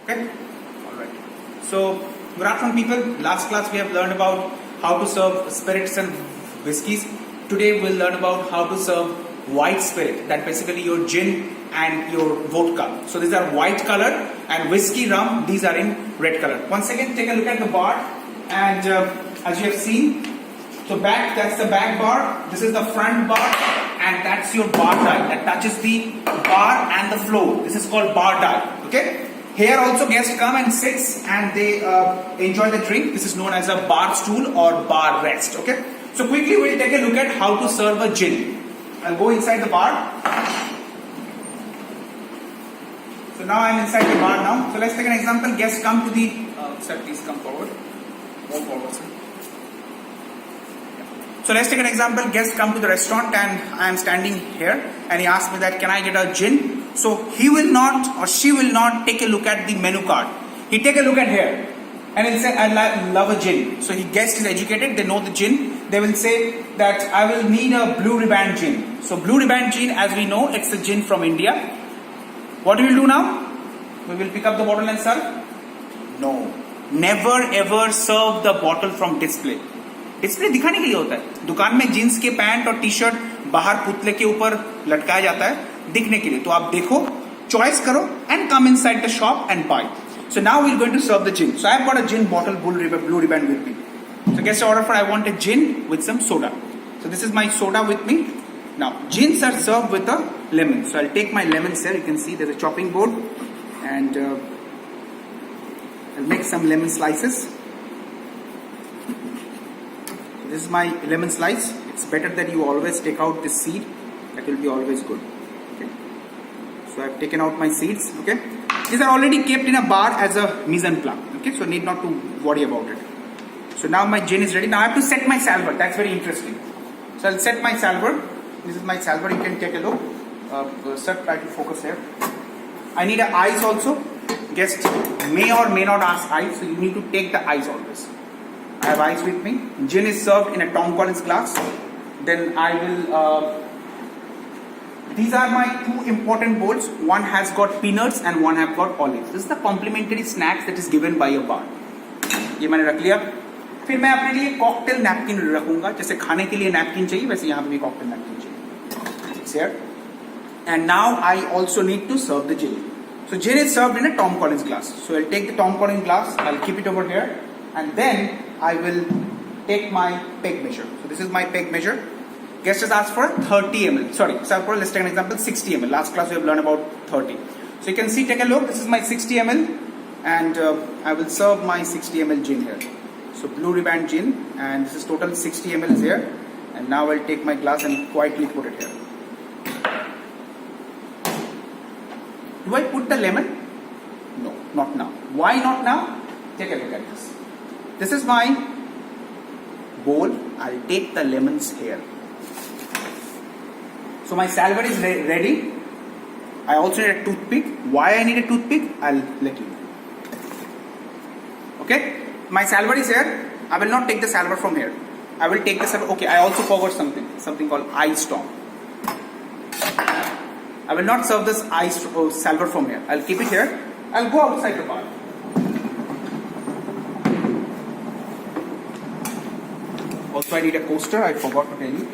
Okay? Alright. So, good afternoon people. Last class we have learned about how to serve spirits and whiskies. Today we'll learn about how to serve white spirit, that basically your gin and your vodka. So these are white color, and whiskey, rum, these are in red color. Once again, take a look at the bar, and as you have seen, so that's the back bar, this is the front bar, and that's your bar dial that touches the bar and the floor. This is called bar dial. Okay. Here also guests come and sits and they enjoy the drink. This is known as a bar stool or bar rest. Okay. So quickly we'll take a look at how to serve a gin. I'll go inside the bar. So now I'm inside the bar now. So let's take an example. Guests come to the sir, please come forward. More forward, sir. So let's take an example. Guests come to the restaurant and I am standing here and he asks me that can I get a gin? So he will not or she will not take a look at the menu card. He take a look at here and he'll say I love a gin. So he guest is educated, they know the gin. They will say that I will need a Blue Riband gin. So Blue Riband gin, as we know, it's a gin from India. What we will do now? We will pick up the bottle and serve? No. Never ever serve the bottle from display. Display दिखाने के लिए होता है. दुकान में jeans के pant और T shirt बाहर पुतले के ऊपर लटकाया जाता है दिखने के लिए. तो आप देखो, चॉइस करो and come inside the shop and buy. So now we're going to serve the gin. So I've got a gin bottle, Blue Riband with me. So guest order for I want a gin with some soda. So this is my soda with me. Now gins are served with a lemon. So I'll take my lemons here. You can see there's a chopping board, and I'll make some lemon slices. This is my lemon slice. It's better that you always take out the seed. That will be always good. Okay. So I've taken out my seeds. Okay. These are already kept in a bar as a mise en place. Okay. So need not to worry about it. So now my gin is ready. Now I have to set my salver. That's very interesting. So I'll set my salver. This is my salver. You can take a look. Sir, try to focus here. I need a ice also. Guest may or may not ask ice. So you need to take the ice always. I have ice with me. Gin is served in a Tom Collins glass. Then I will. These are my two important bowls. One has got peanuts and one have got olives. This is the complimentary snacks that is given by a bar. ये मैंने रख लिया. फिर मैं अपने लिए cocktail napkin रखूंगा. जैसे खाने के लिए नैपकिन चाहिए वैसे यहाँ पे भी कॉकटेल नैपकिन चाहिए. It's here. And now I also need to serve the gin. So gin is served in a Tom Collins glass. So I'll take the Tom Collins glass. I'll keep it over here. And then I will take my peg measure. So this is my peg measure. Guest has asked for 30 ml. Sorry, let's take an example, 60 ml. Last class we have learned about 30. So you can see, take a look. This is my 60 ml. And I will serve my 60 ml gin here. So Blue Riband gin. And this is total 60 ml is here. And now I'll take my glass and quietly put it here. Do I put the lemon? No, not now. Why not now? Take a look at this. This is my bowl. I'll take the lemons here. So my salver is ready. I also need a toothpick. Why I need a toothpick? I'll let you know. Okay? My salver is here. I will not take the salver from here. I will take the salver. Okay, I also forgot something called ice storm. I will not serve this ice salver from here. I'll keep it here. I'll go outside the bar. Also I need a coaster, I forgot to tell you.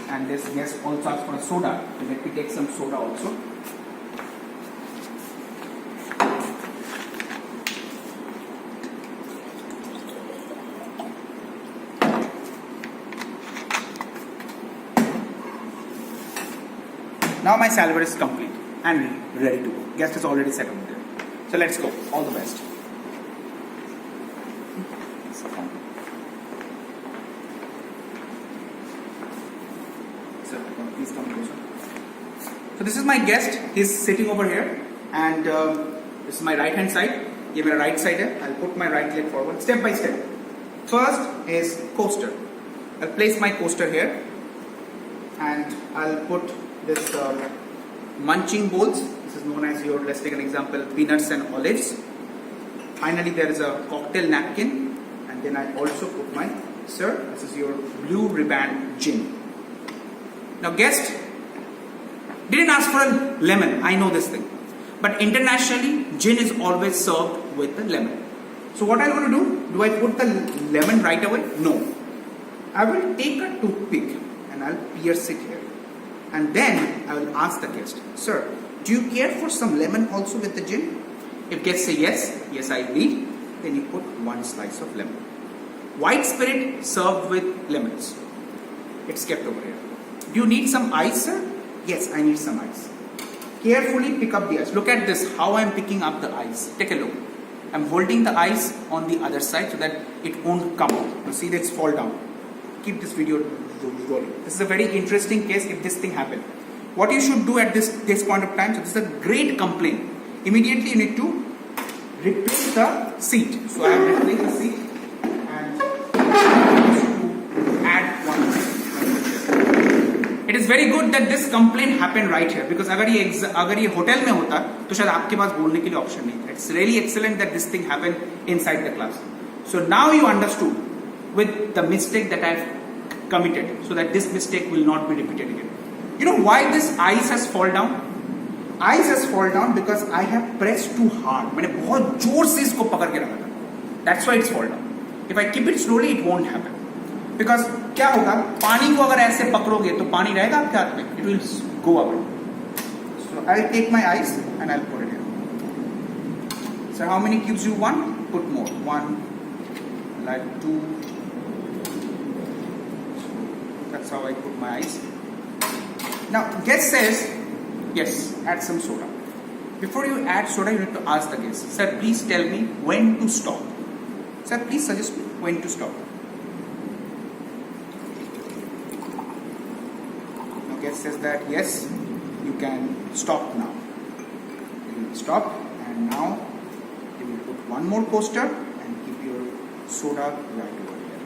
And this guest also asked for a soda. So let me take some soda also. Now my salver is complete and ready to go. Guest is already set up there. So let's go. All the best. Please come closer. So this is my guest. He's sitting over here, and this is my right hand side. Give me a right side here. I'll put my right leg forward, step by step. First is coaster. I'll place my coaster here, and I'll put this munching bowls. This is known as your, let's take an example, peanuts and olives. Finally, there is a cocktail napkin, and then I also put my, sir, this is your Blue Riband gin. Now guest didn't ask for a lemon, I know this thing. But internationally, gin is always served with the lemon. So what I'm going to do? Do I put the lemon right away? No. I will take a toothpick and I'll pierce it here. And then I will ask the guest, sir, do you care for some lemon also with the gin? If guest say yes, yes I need, then you put one slice of lemon. White spirit served with lemons. It's kept over here. Do you need some ice, sir? Yes, I need some ice. Carefully pick up the ice. Look at this, how I'm picking up the ice. Take a look. I'm holding the ice on the other side so that it won't come out. You see, let's fall down. Keep this video rolling. This is a very interesting case if this thing happened. What you should do at this point of time, so this is a great complaint. Immediately you need to replace the seat. So I am replacing the seat and add one. It is very good that this complaint happened right here because अगर ये hotel में होता तो शायद आपके पास बोलने के लिए ऑप्शन नहीं था. It's really excellent that this thing happened inside the class. So now you understood with the mistake that I've committed, so that this mistake will not be repeated again. You know why this ice has fallen down? Ice has fallen down because I have pressed too hard. मैंने बहुत जोर से इसको पकड़ के रखा था. That's why it's fallen down. If I keep it slowly, it won't happen. Because क्या होगा? पानी को अगर ऐसे पकड़ोगे तो पानी रहेगा आपके हाथ में. It will go away. So I'll take my ice and I'll put it here. So how many cubes you want? Put more. 1, like 2. That's how I put my ice. Now guest says, yes, add some soda. Before you add soda, you need to ask the guest, sir, please tell me when to stop. Sir, please suggest me when to stop. Now guest says that yes, you can stop now. You will stop, and now you will put one more coaster and keep your soda right over here.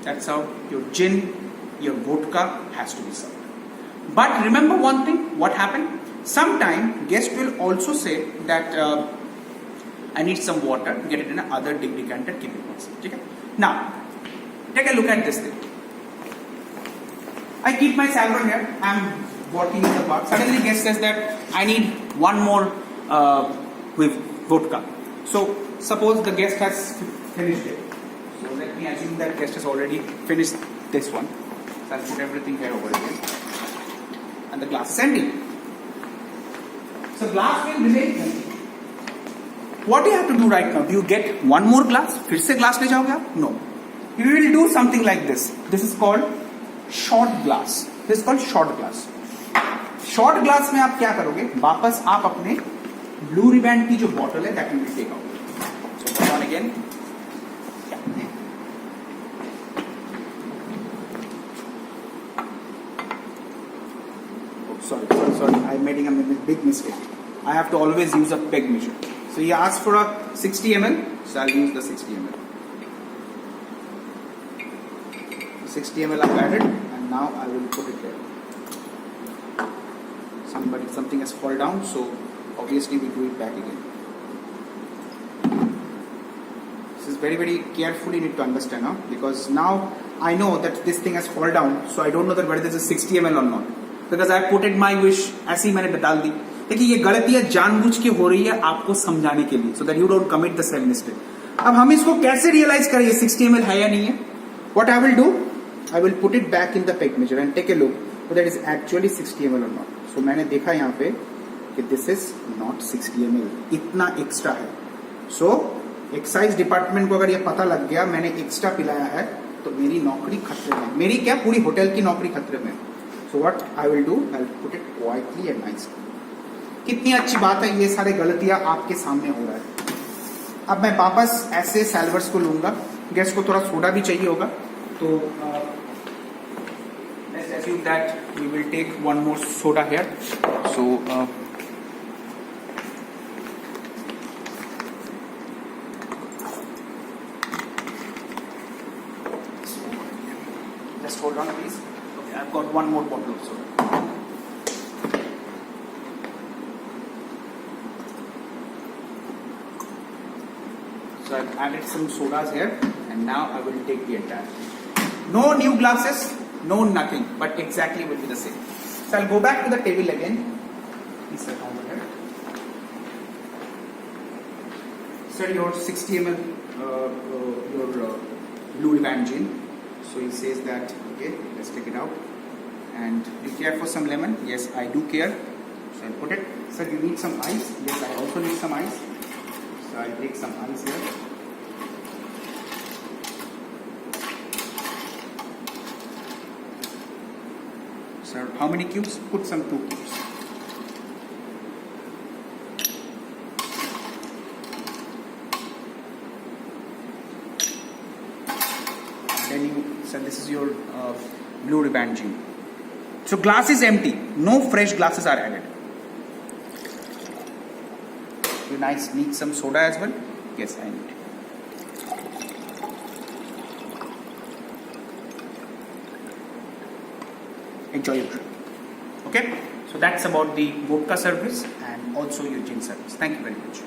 That's how your gin, your vodka has to be served. But remember one thing, what happened? Sometime guest will also say that I need some water, get it in another decanter, keep it once. Okay? Now, take a look at this thing. I keep my salver here, I'm working in the bar. Suddenly guest says that I need one more with vodka. So, suppose the guest has finished it. So, let me assume that guest has already finished this one. So, I'll put everything here over here. And the glass is empty. So glass will remain empty. What do you have to do right now? Do you get one more glass? फिर से glass ले जाओगे आप? No. You will do something like this. This is called short glass. This is called short glass. Short glass में आप क्या करोगे? वापस आप अपने blue ribbon की जो bottle है that you will take out. So put on again. Sorry, I'm making a big mistake. I have to always use a peg measure. So he asked for a 60 ml, so I'll use the 60 ml. 60 ml I've added, and now I will put it here. Something has fallen down, so obviously we do it back again. This is very, very carefully need to understand now, because now I know that this thing has fallen down, so I don't know that whether this is 60 ml or not. Because I put it my wish, ऐसे ही मैंने डाल दी. देखिए ये गलतियां जानबूझ के हो रही है आपको समझाने के लिए, so that you don't commit the same mistake. अब हम इसको कैसे realize करें ये 60 ml है या नहीं है? What I will do, I will put it back in the peg measure and take a look whether it is actually 60 ml or not. So मैंने देखा यहाँ पे कि this is not 60 ml, इतना extra है. So एक्साइज डिपार्टमेंट को अगर ये पता लग गया मैंने एक्स्ट्रा पिलाया है तो मेरी नौकरी खतरे में, मेरी क्या पूरी होटल की नौकरी खतरे में. So what I will do, I will put it quietly and nicely. कितनी अच्छी बात है, ये सारे गलतियां आपके सामने हो रहा है. अब मैं वापस ऐसे सैल्वर्स को लूंगा. गेस्ट को थोड़ा सोडा भी चाहिए होगा, तो let's assume that we will take one more soda here. So just hold on please. I've got one more bottle of soda. So I've added some sodas here, and now I will take the entire. No new glasses, no nothing, but exactly will be the same. So I'll go back to the table again. Please sit over here. sir, your 60 ml your blue ribbon gin. So he says that, okay, let's take it out. And do you care for some lemon? Yes, I do care. So I'll put it. Sir, you need some ice? Yes, I also need some ice. So I'll take some ice here. Sir, how many cubes? Put some 2 cubes. Then you, sir, this is your blue ribbon gin. So glass is empty. No fresh glasses are added. You nice need some soda as well? Yes, I need. Enjoy your trip. Okay? So that's about the vodka service and also your gin service. Thank you very much.